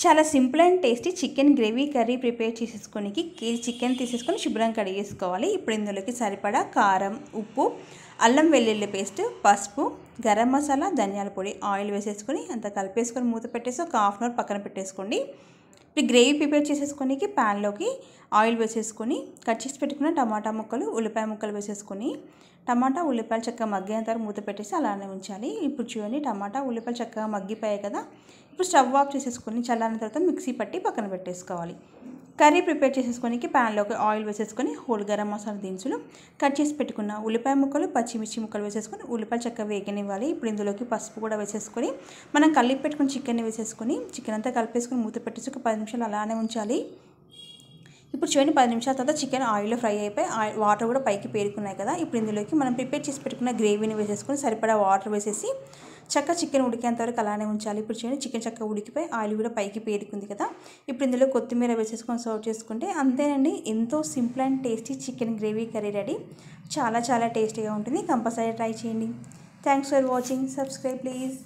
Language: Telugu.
చాలా simple and tasty chicken gravy curry prepare చేసేసుకోనికి కేజీ చికెన్ తీసేసుకొని శుభ్రంగా కడిగేసుకోవాలి. ఇప్పుడు ఇందులోకి సరిపడా కారం, ఉప్పు, అల్లం వెల్లుల్లి పేస్ట్, పసుపు, గరం మసాలా, ధనియాల పొడి, ఆయిల్ వేసేసుకొని అంతా కలిపేసుకొని మూత పెట్టేసి ఒక హాఫ్ అన్ అవర్ పక్కన పెట్టేసుకోండి. ఇప్పుడు గ్రేవీ ప్రిపేర్ చేసేసుకోనికి ప్యాన్లోకి ఆయిల్ వేసేసుకొని కట్ చేసి పెట్టుకున్న టమాటా ముక్కలు, ఉల్లిపాయ ముక్కలు వేసేసుకొని టమాటా ఉల్లిపాయలు చక్కగా మగ్గేంత వరకు మూత పెట్టేసి అలానే ఉంచాలి. ఇప్పుడు చూడండి టమాటా ఉల్లిపాయలు చక్కగా మగ్గిపోయాయి కదా. ఇప్పుడు స్టవ్ ఆఫ్ చేసేసుకొని చల్లారిన తర్వాత మిక్సీ పట్టి పక్కన పెట్టేసుకోవాలి. కర్రీ ప్రిపేర్ చేసేసుకోనికి ప్యాన్లోకి ఆయిల్ వేసేసుకొని హోల్ గరం మసాలా దినుసులు, కట్ చేసి పెట్టుకున్న ఉల్లిపాయ ముక్కలు, పచ్చిమిర్చి ముక్కలు వేసేసుకొని ఉల్లిపాయలు చక్కగా వేగనివ్వాలి. ఇప్పుడు ఇందులోకి పసుపు కూడా వేసేసుకొని మనం కలిపి పెట్టుకుని చికెన్ వేసేసుకొని చికెన్ అంతా కలిపేసుకొని మూత పెట్టేసి ఒక 10 నిమిషాలు అలానే ఉంచాలి. ఇప్పుడు చూడండి 10 నిమిషాల తర్వాత చికెన్ ఆయిల్లో ఫ్రై అయిపోయి వాటర్ కూడా పైకి పేరుకున్నాయి కదా. ఇప్పుడు ఇందులోకి మనం ప్రిపేర్ చేసి పెట్టుకున్న గ్రేవీని వేసేసుకొని సరిపడా వాటర్ వేసేసి చక్కగా చికెన్ ఉడికేంత వరకు అలానే ఉంచాలి. ఇప్పుడు చూడండి చికెన్ చక్కగా ఉడికిపోయి ఆయిల్ కూడా పైకి పేరుకుంది కదా. ఇప్పుడు ఇందులో కొత్తిమీర వేసేసుకొని సర్వ్ చేసుకుంటే అంతేనండి, ఎంతో simple and tasty chicken gravy curry ready. చాలా చాలా టేస్టీగా ఉంటుంది. కంపల్సరీ ట్రై చేయండి. Thanks for watching. Subscribe please.